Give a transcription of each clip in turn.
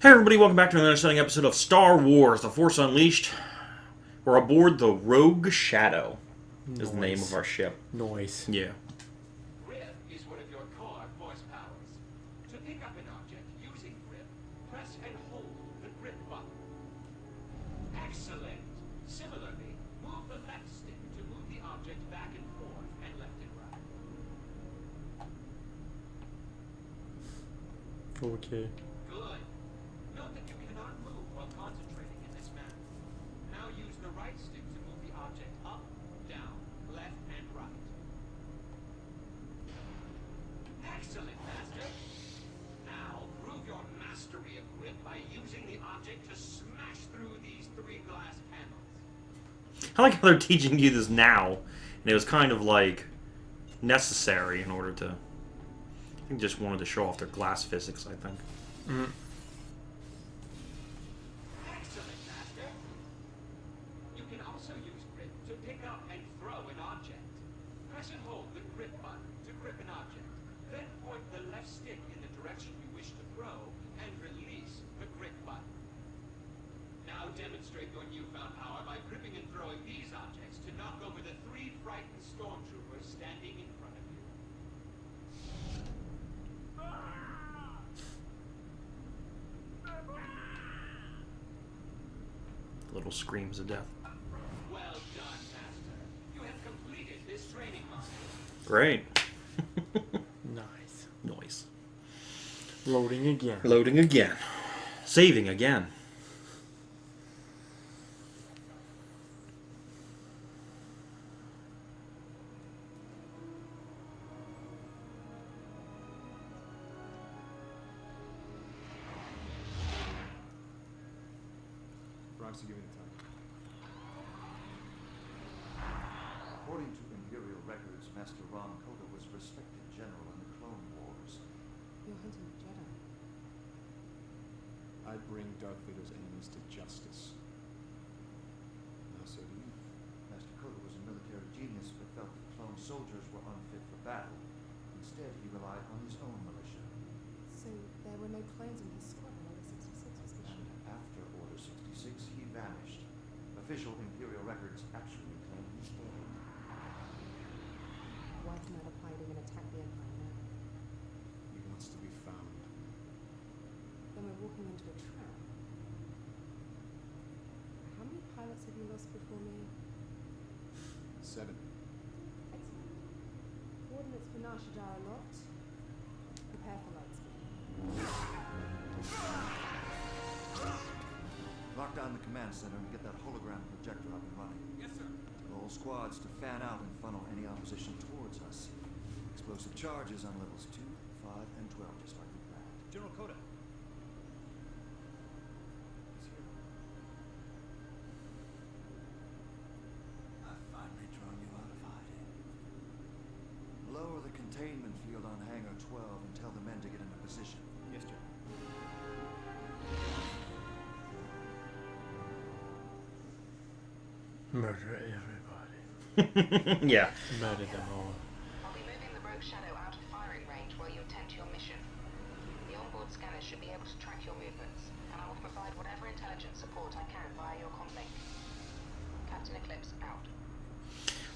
Hey everybody, welcome back to another exciting episode of Star Wars: The Force Unleashed. We're aboard the Rogue Shadow, is the name of our ship. Noise. Yeah. Grip is one of your core force powers. To pick up an object using grip, press and hold the grip button. Excellent! Similarly, move the left stick to move the object back and forth and left and right. Okay. Good. Note that you cannot move while concentrating in this manner. Now use the right stick to move the object up, down, left, and right. Excellent, Master! Now prove your mastery of grip by using the object to smash through these three glass panels. I like how they're teaching you this now, and it was kind of like necessary in order to. I think just wanted to show off their glass physics, I think. Mm. Excellent, Master! You can also use grip to pick up and throw an object. Press and hold the grip button to grip an object. Then point the left stick in the direction you wish to throw and release the grip button. Now demonstrate your newfound power by gripping and throwing these objects to knock over the three frightened stormtroopers standing in front of you. Little screams of death. Well done, Master. You have completed this training module. Great. Nice. Noise. Loading again. Loading again. Saving again. Roxy, give me the time. According to Imperial records, Master Ron Koda was a respected general in the Clone Wars. You're hunting a Jedi. I bring Darth Vader's enemies to justice. Now so do you. Master Koda was a military genius, but felt that clone soldiers were unfit for battle. Instead, he relied on his own militia. So there were no clones in his squad when Order 66 was And issued. after Order 66, he vanished. Official Imperial records actually claim he's dead. Why come out of hiding and attack the Empire now? He wants to be found. Then we're walking into a trap. How many pilots have you lost before me? 7. Excellent. Coordinates for Nar Shaddaa are locked. Prepare for light speed. Lock down the command center and get that hologram projector up and running. Yes, sir. Tell all squads to fan out and funnel any opposition towards us. Explosive charges on levels 2, 5, and 12, just like we planned. General Koda. He's here. I've finally drawn you out of hiding. Lower the containment field on Hangar 12 and tell the men to get into position. Yes, sir. Murder everybody. Yeah. Murder them all. I'll be moving the Rogue Shadow out of firing range while you attend to your mission. The onboard scanners should be able to track your movements, and I will provide whatever intelligence support I can via your comlink. Captain Eclipse out.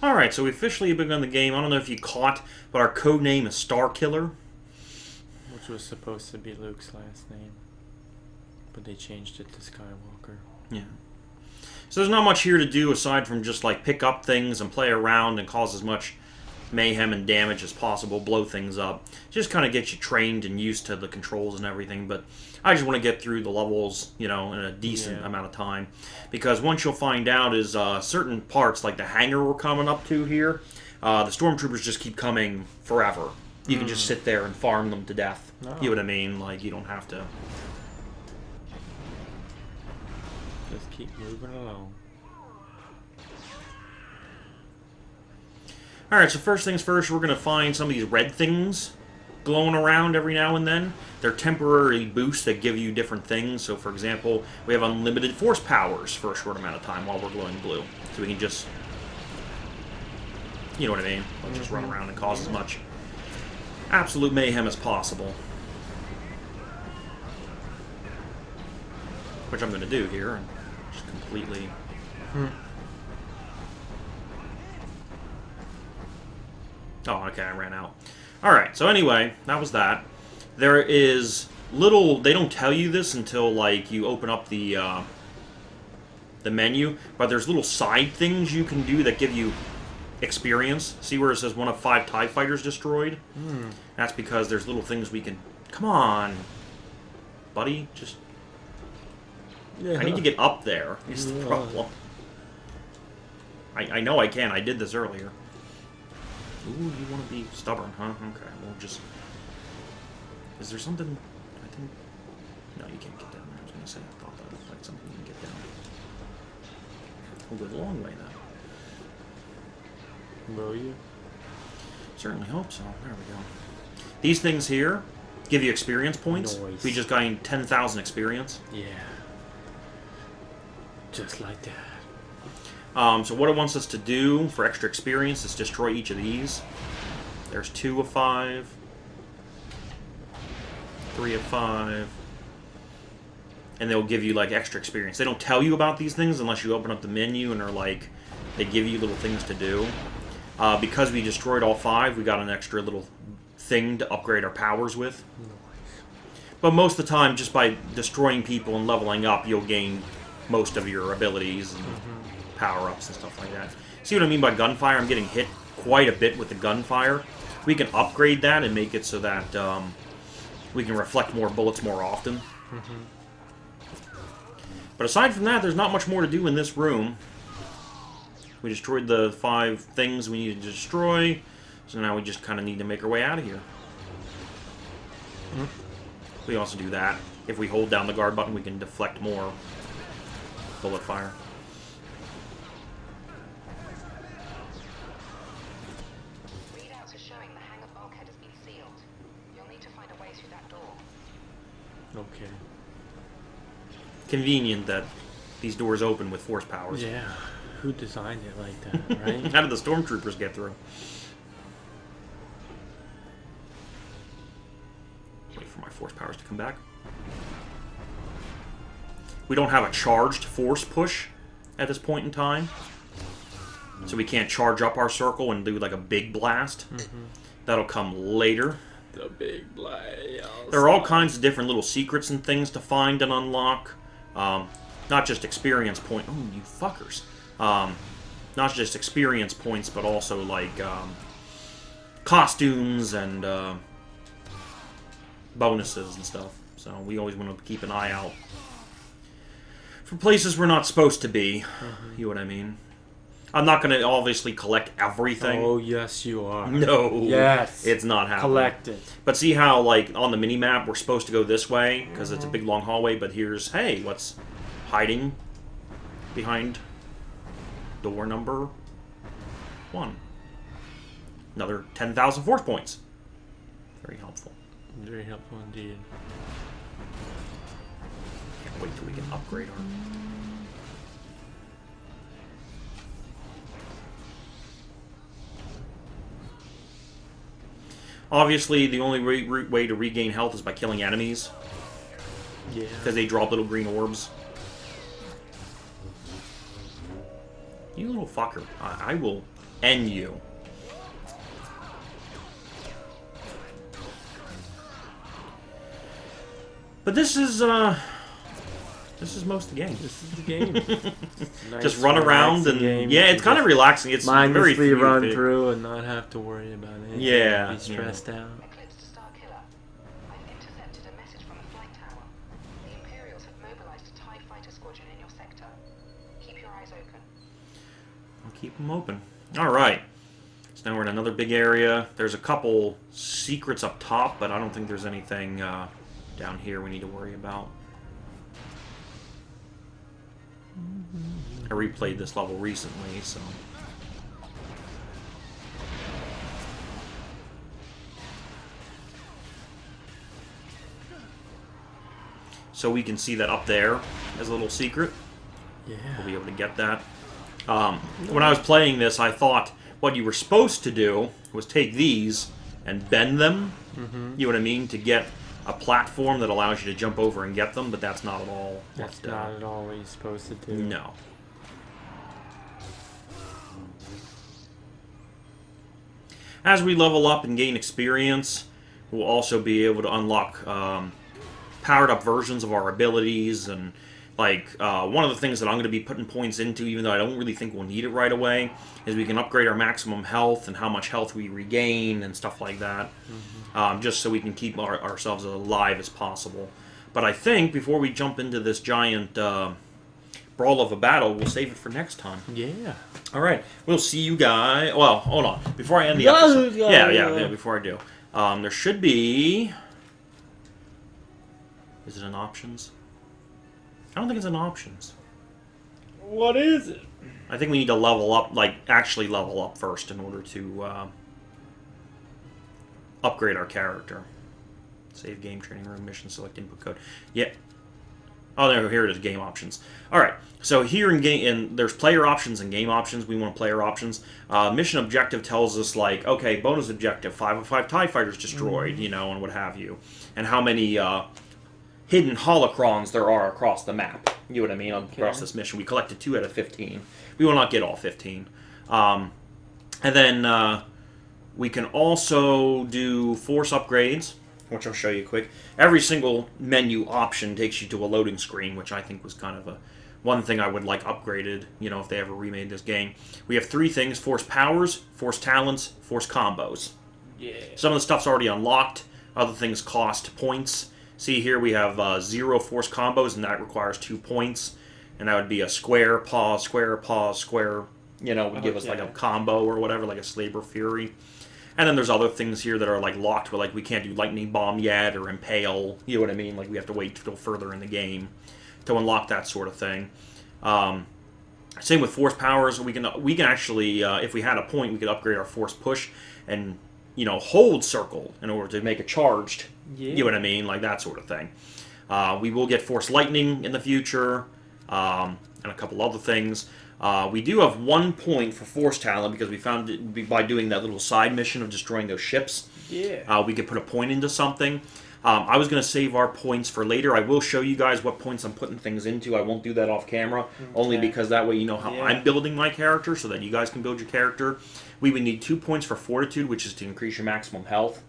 Alright, so we officially begun the game. I don't know if you caught, but our code name is Starkiller. Which was supposed to be Luke's last name. But they changed it to Skywalker. Yeah. So there's not much here to do aside from just like pick up things and play around and cause as much mayhem and damage as possible, blow things up. Just kind of get you trained and used to the controls and everything, but I just want to get through the levels, you know, in a decent amount of time. Because once you'll find out is certain parts, like the hangar we're coming up to here, the stormtroopers just keep coming forever. You can just sit there and farm them to death. Oh. You know what I mean? Like, you don't have to. Just keep moving along. Alright, so first things first, we're going to find some of these red things glowing around every now and then. They're temporary boosts that give you different things. So, for example, we have unlimited force powers for a short amount of time while we're glowing blue. So we can just, you know what I mean? We'll just run around and cause as much absolute mayhem as possible. which I'm going to do here, and just completely... Oh, okay, I ran out. Alright, so anyway, that was that. There is little... They don't tell you this until, like, you open up the menu, but there's little side things you can do that give you experience. See where it says 1 of 5 TIE fighters destroyed? That's because there's little things we can... Come on, buddy, just... Yeah. I need to get up there, is the problem. I know I can, I did this earlier. Ooh, you want to be stubborn, huh? Okay, well just... Is there something... I think... No, you can't get down there. I was going to say, I thought that looked like something you can get down. We'll go the long way, then. Will you? Certainly hope so. There we go. These things here give you experience points. Nice. We just gained 10,000 experience. Yeah. Just like that. So what it wants us to do for extra experience is destroy each of these. There's 2 of 5. 3 of 5. And they'll give you, like, extra experience. They don't tell you about these things unless you open up the menu and are like, they give you little things to do. Because we destroyed all 5, we got an extra little thing to upgrade our powers with. Nice. But most of the time, just by destroying people and leveling up, you'll gain most of your abilities and power-ups and stuff like that. See what I mean by gunfire? I'm getting hit quite a bit with the gunfire. We can upgrade that and make it so that we can reflect more bullets more often. But aside from that, there's not much more to do in this room. We destroyed the 5 things we needed to destroy, so now we just kind of need to make our way out of here. We also do that. If we hold down the guard button, we can deflect more bullet fire. Readouts are showing the hangar bulkhead has been sealed. You'll need to find a way through that door. Okay. Convenient that these doors open with force powers. Yeah. Who designed it like that, right? How did the stormtroopers get through? Wait for my force powers to come back. We don't have a charged force push at this point in time. So we can't charge up our circle and do like a big blast. That'll come later. The big blast. There are all kinds of different little secrets and things to find and unlock. Not just experience point. Oh, you fuckers. Not just experience points, but also like costumes and bonuses and stuff. So we always want to keep an eye out for places we're not supposed to be. You know what I mean? I'm not going to obviously collect everything. Oh, yes, you are. No. Yes. It's not happening. Collect it. But see how, like, on the mini-map, we're supposed to go this way, because it's a big, long hallway, but here's, hey, what's hiding behind door number 1? Another 10,000 force points. Very helpful. Very helpful indeed. Can't wait till we can upgrade our... Obviously, the only way to regain health is by killing enemies. Yeah. Because they drop little green orbs. You little fucker. I will end you. But this is most of the game. This is the game. Nice, Just run around and game. yeah, it's kind of relaxing. It's very mindlessly run therapeutic. through and not have to worry about anything. Yeah, Be stressed out. Eclipse to Star Killer. I've intercepted a message from the flight tower. The Imperials have mobilized a TIE fighter squadron in your sector. Keep your eyes open. I'll keep them open. All right. So now we're in another big area. There's a couple secrets up top, but I don't think there's anything down here we need to worry about. I replayed this level recently, so... So we can see that up there as a little secret. Yeah. We'll be able to get that. When I was playing this, I thought what you were supposed to do was take these and bend them, you know what I mean, to get a platform that allows you to jump over and get them, but that's not at all. That's not at all what you're supposed to do. No. As we level up and gain experience, we'll also be able to unlock powered up versions of our abilities. And like one of the things that I'm going to be putting points into, even though I don't really think we'll need it right away, is we can upgrade our maximum health and how much health we regain and stuff like that, just so we can keep ourselves as alive as possible. But I think before we jump into this giant brawl of a battle, we'll save it for next time. Yeah. All right, we'll see you guys. Well, hold on. Before I end the episode, yeah. Before I do, there should be. Is it in options? I don't think it's in options. What is it? I think we need to level up, like actually level up first, in order to upgrade our character. Save game, training room, mission, select input code. Yeah. Oh, there, here it is, game options. All right, so here in game, there's player options and game options. We want player options. Mission objective tells us, like, okay, bonus objective, 5 of 5 TIE fighters destroyed, you know, and what have you. And how many hidden holocrons there are across the map. You know what I mean? Across this mission. We collected 2 out of 15. We will not get all 15. And then we can also do force upgrades, which I'll show you quick. Every single menu option takes you to a loading screen, which I think was kind of one thing I would like upgraded, you know, if they ever remade this game. We have 3 things: force powers, force talents, force combos. Yeah. Some of the stuff's already unlocked. Other things cost points. See here we have 0 force combos, and that requires 2 points. And that would be a square, pause, square, you know, would give us like a combo or whatever, like a Slaver Fury. And then there's other things here that are like locked, where like we can't do Lightning Bomb yet or Impale. You know what I mean? Like we have to wait till further in the game to unlock that sort of thing. Same with force powers. We can actually, if we had a point, we could upgrade our force push and, you know, hold circle in order to make it charged. Yeah. You know what I mean? Like that sort of thing. We will get force lightning in the future, and a couple other things. We do have 1 point for force talent because we found it by doing that little side mission of destroying those ships. Yeah. We could put a point into something. I was going to save our points for later. I will show you guys what points I'm putting things into. I won't do that off camera, only because that way you know how I'm building my character, so that you guys can build your character. We would need 2 points for fortitude, which is to increase your maximum health.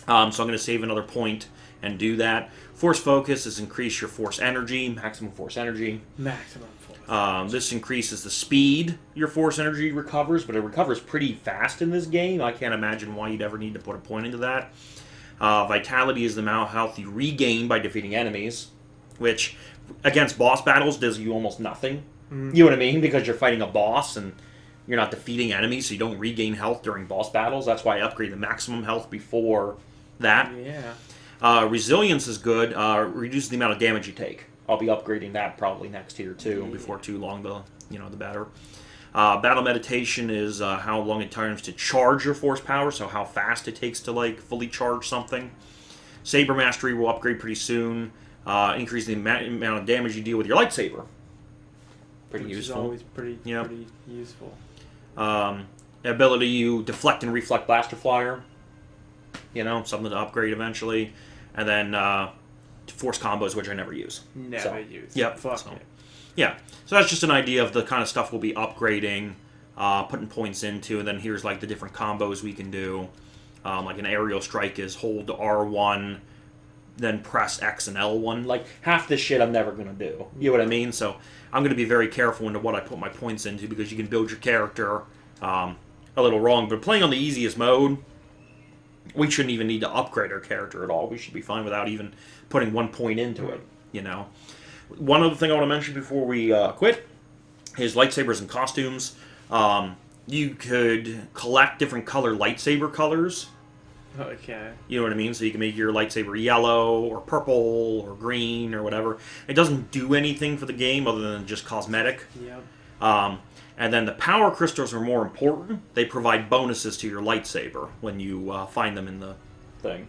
So I'm going to save another point and do that. Force focus is increase your force energy, maximum force energy. Maximum force. This increases the speed your force energy recovers, but it recovers pretty fast in this game. I can't imagine why you'd ever need to put a point into that. Vitality is the amount of health you regain by defeating enemies, which against boss battles does you almost nothing. You know what I mean? Because you're fighting a boss and you're not defeating enemies, so you don't regain health during boss battles. That's why I upgrade the maximum health before that. Yeah. Resilience is good. Reduces the amount of damage you take. I'll be upgrading that probably next year too. Before too long, the better. Battle meditation is how long it takes to charge your force power, so how fast it takes to like fully charge something. Saber mastery will upgrade pretty soon. Increase the amount of damage you deal with your lightsaber. Pretty Which useful. Is always pretty useful. Ability you deflect and reflect blaster flyer. You know, something to upgrade eventually. And then force combos, which I never use. Never use. Yep. Fuck it. Yeah. So that's just an idea of the kind of stuff we'll be upgrading, putting points into, and then here's like the different combos we can do. Like an aerial strike is hold R1, then press X and L1. Like half this shit I'm never going to do. You know what I mean? So I'm going to be very careful into what I put my points into, because you can build your character a little wrong. But playing on the easiest mode, we shouldn't even need to upgrade our character at all. We should be fine without even putting 1 point into it, you know. One other thing I want to mention before we quit is lightsabers and costumes. You could collect different color lightsaber colors. Okay. You know what I mean? So you can make your lightsaber yellow or purple or green or whatever. It doesn't do anything for the game other than just cosmetic. Yep. And then the power crystals are more important. They provide bonuses to your lightsaber when you find them in the thing.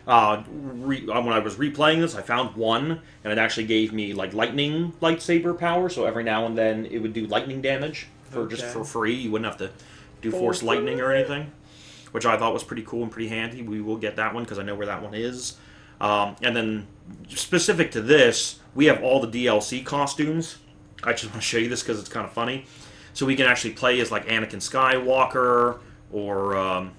When I was replaying this, I found one, and it actually gave me like lightning lightsaber power. So every now and then it would do lightning damage just for free. You wouldn't have to do force lightning or anything, which I thought was pretty cool and pretty handy. We will get that one because I know where that one is. And then, specific to this, we have all the DLC costumes. I just want to show you this because it's kind of funny. So we can actually play as like Anakin Skywalker or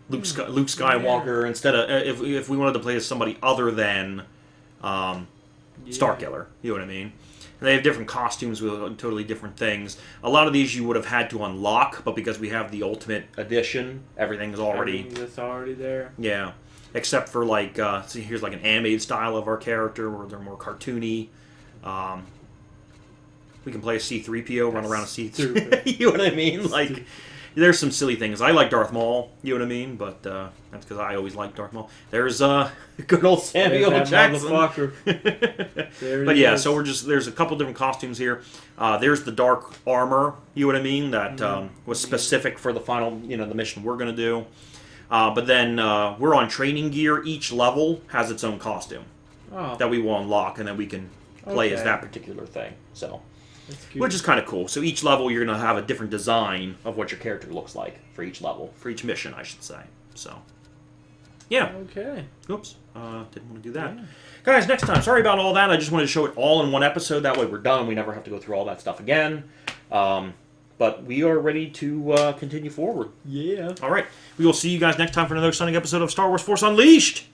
Luke Skywalker instead of if we wanted to play as somebody other than Starkiller. You know what I mean? And they have different costumes with totally different things. A lot of these you would have had to unlock, but because we have the Ultimate Edition, everything's already there. Yeah, except for like see here's like an animated style of our character where they're more cartoony. We can play a C-3PO, run around a C-3PO. You know what I mean? Like, there's some silly things. I like Darth Maul, you know what I mean? But that's because I always liked Darth Maul. There's good old Samuel L. Jackson. But yeah, so there's a couple different costumes here. There's the dark armor, you know what I mean? That was specific for the final, the mission we're going to do. But then we're on training gear. Each level has its own costume that we will unlock, and then we can play as that particular thing. So. Which is kind of cool. So each level, you're going to have a different design of what your character looks like for each level, for each mission, I should say. So, yeah. Okay. Oops. Didn't want to do that. Yeah. Guys, next time. Sorry about all that. I just wanted to show it all in one episode. That way we're done. We never have to go through all that stuff again. But we are ready to continue forward. Yeah. All right. We will see you guys next time for another exciting episode of Star Wars Force Unleashed.